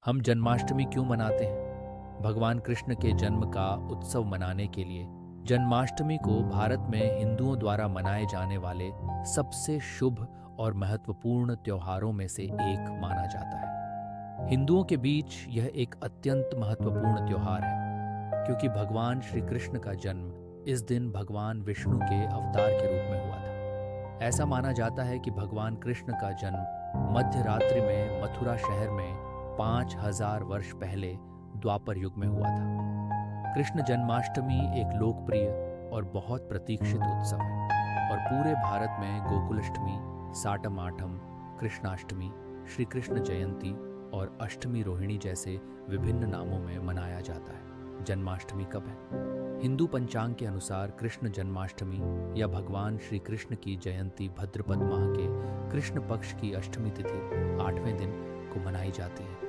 हम जन्माष्टमी क्यों मनाते हैं? भगवान कृष्ण के जन्म का उत्सव मनाने के लिए जन्माष्टमी को भारत में हिंदुओं द्वारा मनाए जाने वाले सबसे शुभ और महत्वपूर्ण त्योहारों में से एक माना जाता है। हिंदुओं के बीच यह एक अत्यंत महत्वपूर्ण त्योहार है क्योंकि भगवान श्री कृष्ण का जन्म इस दिन भगवान विष्णु के अवतार के रूप में हुआ था। ऐसा माना जाता है कि भगवान कृष्ण का जन्म मध्य रात्रि में मथुरा शहर में 5000 वर्ष पहले द्वापर युग में हुआ था। कृष्ण जन्माष्टमी एक लोकप्रिय और बहुत प्रतीक्षित उत्सव है और पूरे भारत में गोकुलाष्टमी, सातम आठम, कृष्णाष्टमी, श्री कृष्ण जयंती और अष्टमी रोहिणी जैसे विभिन्न नामों में मनाया जाता है। जन्माष्टमी कब है? हिंदू पंचांग के अनुसार कृष्ण जन्माष्टमी या भगवान श्री कृष्ण की जयंती भाद्रपद माह के कृष्ण पक्ष की अष्टमी तिथि 8वें दिन को मनाई जाती है।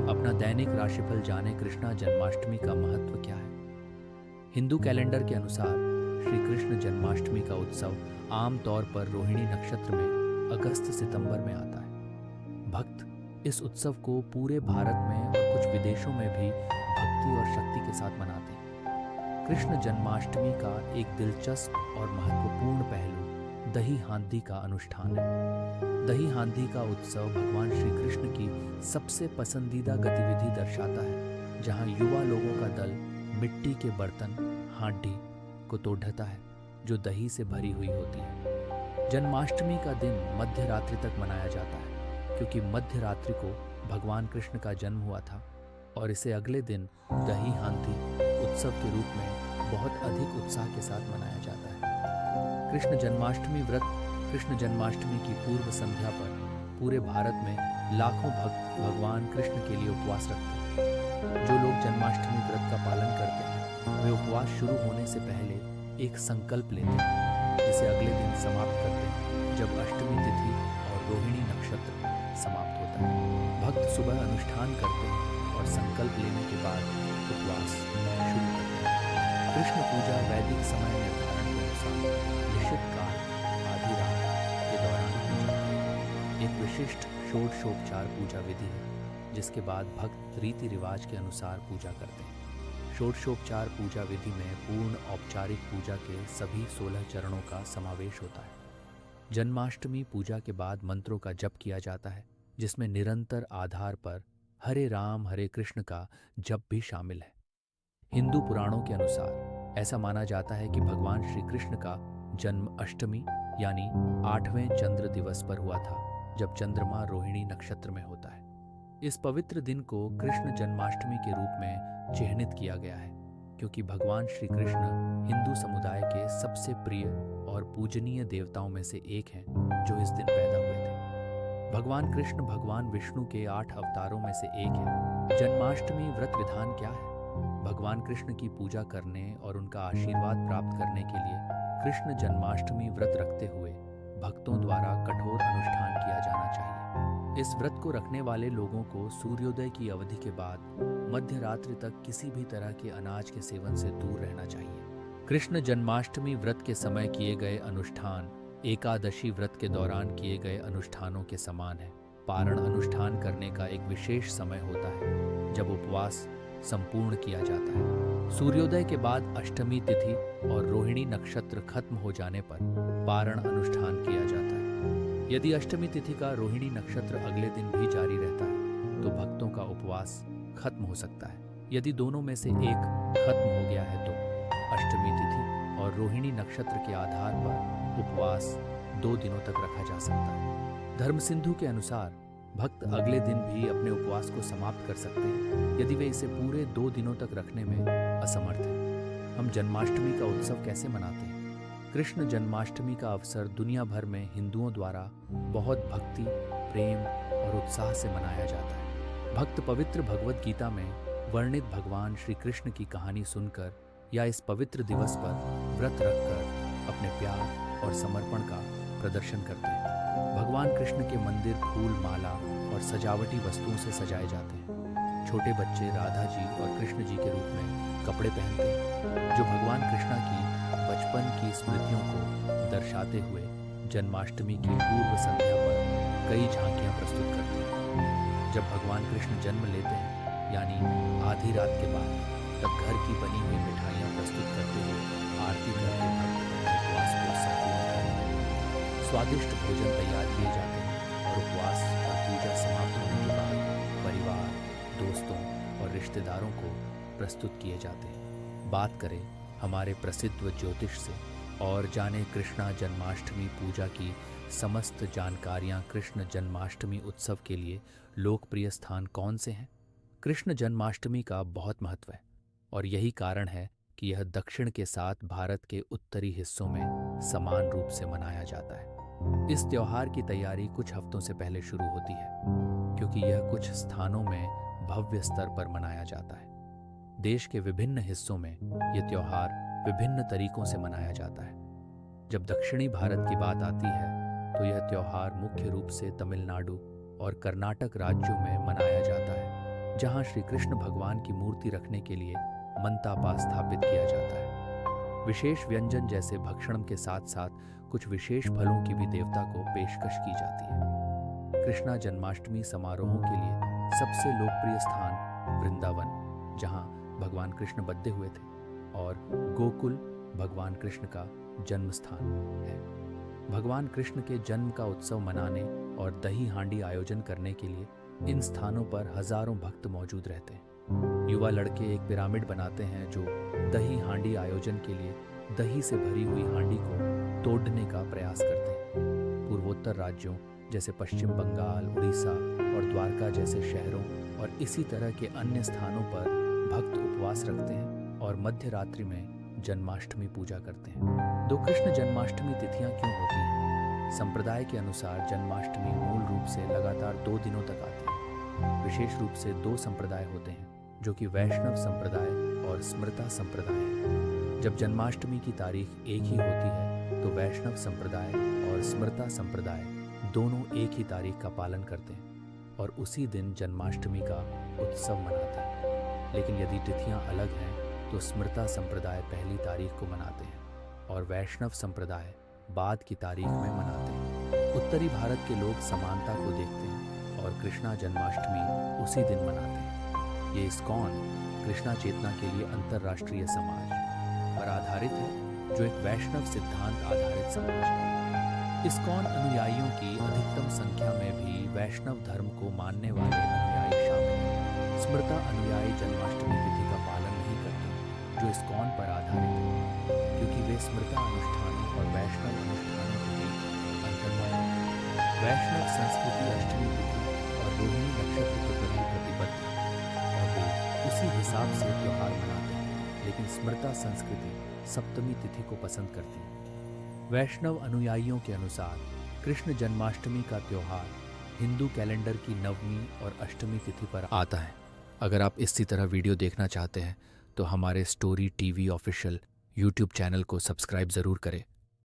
अपना दैनिक राशिफल जाने कृष्णा जन्माष्टमी का महत्व क्या है। हिंदू कैलेंडर के अनुसार श्री कृष्ण जन्माष्टमी का उत्सव आम तौर पर रोहिणी नक्षत्र में अगस्त सितंबर में आता है। भक्त इस उत्सव को पूरे भारत में और कुछ विदेशों में भी भक्ति और शक्ति के साथ मनाते हैं। कृष्ण जन्माष्टमी का एक दिलचस्प और महत्वपूर्ण पहलू दही हांडी का अनुष्ठान है। दही हांडी का उत्सव भगवान श्री कृष्ण की सबसे पसंदीदा गतिविधि दर्शाता है, जहां युवा लोगों का दल मिट्टी के बर्तन हांडी को तोड़ता है जो दही से भरी हुई होती है। जन्माष्टमी का दिन मध्य रात्रि तक मनाया जाता है क्योंकि मध्य रात्रि को भगवान कृष्ण का जन्म हुआ था और इसे अगले दिन दही हांडी उत्सव के रूप में बहुत अधिक उत्साह के साथ मनाया जाता है। कृष्ण जन्माष्टमी व्रत कृष्ण जन्माष्टमी की पूर्व संध्या पर पूरे भारत में लाखों भक्त भगवान कृष्ण के लिए उपवास रखते हैं। जो लोग जन्माष्टमी व्रत का पालन करते हैं वे उपवास शुरू होने से पहले एक संकल्प लेते हैं जिसे अगले दिन समाप्त करते हैं जब अष्टमी तिथि और रोहिणी नक्षत्र समाप्त होता है। भक्त सुबह अनुष्ठान करते हैं और संकल्प लेने के बाद उपवास शुरू करते हैं। कृष्ण पूजा वैदिक समय निर्धारण के अनुसार निश्चित काल आधी रात के दौरान की जाती है। एक विशिष्ट षोडशोपचार पूजा विधि है जिसके बाद भक्त रीति रिवाज के अनुसार पूजा करते हैं। षोडशोपचार पूजा विधि में पूर्ण औपचारिक पूजा के सभी 16 चरणों का समावेश होता है। जन्माष्टमी पूजा के बाद मंत्रों का जप किया जाता है जिसमें निरंतर आधार पर हरे राम हरे कृष्ण का जप भी शामिल है। हिंदू पुराणों के अनुसार ऐसा माना जाता है कि भगवान श्री कृष्ण का जन्म अष्टमी यानी 8वें चंद्र दिवस पर हुआ था जब चंद्रमा रोहिणी नक्षत्र में होता है। इस पवित्र दिन को कृष्ण जन्माष्टमी के रूप में चिह्नित किया गया है क्योंकि भगवान श्री कृष्ण हिंदू समुदाय के सबसे प्रिय और पूजनीय देवताओं में से एक हैं जो इस दिन पैदा हुए थे। भगवान कृष्ण भगवान विष्णु के 8 अवतारों में से एक हैं। जन्माष्टमी व्रत विधान क्या है? भगवान कृष्ण की पूजा करने और उनका आशीर्वाद प्राप्त करने के लिए कृष्ण जन्माष्टमी व्रत रखते हुए भक्तों द्वारा कठोर अनुष्ठान किया जाना चाहिए। इस व्रत को रखने वाले लोगों को सूर्योदय की अवधि के बाद मध्य रात्रि तक किसी भी तरह के अनाज के सेवन से दूर रहना चाहिए। कृष्ण जन्माष्टमी व्रत के समय किए गए अनुष्ठान एकादशी व्रत के दौरान किए गए अनुष्ठानों के समान है। पारण अनुष्ठान करने का एक विशेष समय होता है जब उपवास संपूर्ण किया जाता है। सूर्योदय के बाद अष्टमी तिथि और रोहिणी नक्षत्र खत्म हो जाने पर पारण अनुष्ठान किया जाता है। यदि अष्टमी तिथि का रोहिणी नक्षत्र अगले दिन भी जारी रहता है तो भक्तों का उपवास खत्म हो सकता है। यदि दोनों में से एक खत्म हो गया है तो अष्टमी तिथि और रोहिणी नक्षत्र के आधार पर उपवास 2 दिनों तक रखा जा सकता है। धर्म सिंधु के अनुसार भक्त अगले दिन भी अपने उपवास को समाप्त कर सकते हैं यदि वे इसे पूरे 2 दिनों तक रखने में असमर्थ हैं। हम जन्माष्टमी का उत्सव कैसे मनाते हैं? कृष्ण जन्माष्टमी का अवसर दुनिया भर में हिंदुओं द्वारा बहुत भक्ति, प्रेम और उत्साह से मनाया जाता है। भक्त पवित्र भगवद गीता में वर्णित भगवान श्री कृष्ण की कहानी सुनकर या इस पवित्र दिवस पर व्रत रखकर अपने प्यार और समर्पण का प्रदर्शन करते हैं। भगवान कृष्ण के मंदिर फूल, माला और सजावटी वस्तुओं से सजाए जाते हैं। छोटे बच्चे राधा जी और कृष्ण जी के रूप में कपड़े पहनते हैं जो भगवान कृष्णा की बचपन की स्मृतियों को दर्शाते हुए जन्माष्टमी की पूर्व संध्या पर कई झांकियां प्रस्तुत करते हैं। जब भगवान कृष्ण जन्म लेते हैं यानी आधी रात के बाद, तब घर की बनी हुई मिठाइयाँ प्रस्तुत करते हुए आरती करके भक्त उपवास को संपूर्ण करते हैं। स्वादिष्ट भोजन तैयार किए जाते हैं और उपवास और पूजा समाप्त होने के बाद परिवार, दोस्तों और रिश्तेदारों को प्रस्तुत किए जाते हैं। बात करें हमारे प्रसिद्ध ज्योतिष से और जाने कृष्णा जन्माष्टमी पूजा की समस्त जानकारियां। कृष्ण जन्माष्टमी उत्सव के लिए लोकप्रिय स्थान कौन से हैं? कृष्ण जन्माष्टमी का बहुत महत्व है और यही कारण है कि यह दक्षिण के साथ भारत के उत्तरी हिस्सों में समान रूप से मनाया जाता है। इस त्योहार की तैयारी कुछ हफ्तों से पहले शुरू होती है क्योंकि यह कुछ स्थानों में भव्य स्तर पर मनाया जाता है। देश के विभिन्न हिस्सों में यह त्योहार विभिन्न तरीकों से मनाया जाता है। जब दक्षिणी भारत की बात आती है तो यह त्योहार मुख्य रूप से तमिलनाडु और कर्नाटक राज्यों में मनाया जाता है, जहां श्री कृष्ण भगवान की मूर्ति रखने के लिए मंतापा स्थापित किया जाता है। विशेष व्यंजन जैसे भक्षणम के साथ साथ कुछ विशेष फलों की भी देवता को पेशकश की जाती है। कृष्णा जन्माष्टमी समारोहों के लिए सबसे लोकप्रिय स्थान वृंदावन, जहां भगवान कृष्ण बद्धे हुए थे, और गोकुल भगवान कृष्ण का जन्म स्थान है। भगवान कृष्ण के जन्म का उत्सव मनाने और दही हांडी आयोजन करने के लिए इन स्थानों पर हजारों भक्त मौजूद रहते हैं। युवा लड़के एक पिरामिड बनाते हैं जो दही हांडी आयोजन के लिए दही से भरी हुई हांडी को तोड़ने का प्रयास करते हैं। पूर्वोत्तर राज्यों जैसे पश्चिम बंगाल, उड़ीसा और द्वारका जैसे शहरों और इसी तरह के अन्य स्थानों पर भक्त उपवास रखते हैं और मध्य रात्रि में जन्माष्टमी पूजा करते हैं। दो कृष्ण जन्माष्टमी तिथियां क्यों होती हैं? संप्रदाय के अनुसार जन्माष्टमी मूल रूप से लगातार 2 दिनों तक आती है। विशेष रूप से 2 संप्रदाय होते हैं जो कि वैष्णव संप्रदाय और स्मृता संप्रदाय है। जब जन्माष्टमी की तारीख एक ही होती है तो वैष्णव संप्रदाय और स्मृता संप्रदाय दोनों एक ही तारीख का पालन करते हैं और उसी दिन जन्माष्टमी का उत्सव मनाते हैं। लेकिन यदि तिथियां अलग हैं तो स्मृता संप्रदाय पहली तारीख को मनाते हैं और वैष्णव संप्रदाय बाद की तारीख में मनाते हैं। उत्तरी भारत के लोग समानता को देखते हैं और कृष्णा जन्माष्टमी उसी दिन मनाते हैं। ये इस्कॉन कृष्णा चेतना के लिए अंतर्राष्ट्रीय समाज पर आधारित है, जो एक वैष्णव सिद्धांत आधारित समाज है। इस्कॉन अनुयायियों की अधिकतम संख्या में भी वैष्णव धर्म को मानने वाले अनुयायी शामिल हैं। स्मृता अनुयायी जन्माष्टमी तिथि का पालन नहीं करते, जो इस्कॉन पर आधारित है, क्योंकि वे स्मृता अनुष्ठानों और वैष्णव अनुष्ठानों के बीच अंतर पाते हैं। वैष्णव संस्कृति अष्टमी तिथि और रोहिणी नक्षत्र के प्रति प्रतिबद्ध है और वे उसी हिसाब से त्योहार मनाते हैं, लेकिन स्मृता संस्कृति सप्तमी तिथि को पसंद करती है। वैष्णव अनुयायियों के अनुसार कृष्ण जन्माष्टमी का त्योहार हिंदू कैलेंडर की नवमी और अष्टमी तिथि पर आता है। अगर आप इसी तरह वीडियो देखना चाहते हैं तो हमारे story TV official YouTube channel को सब्सक्राइब ज़रूर करें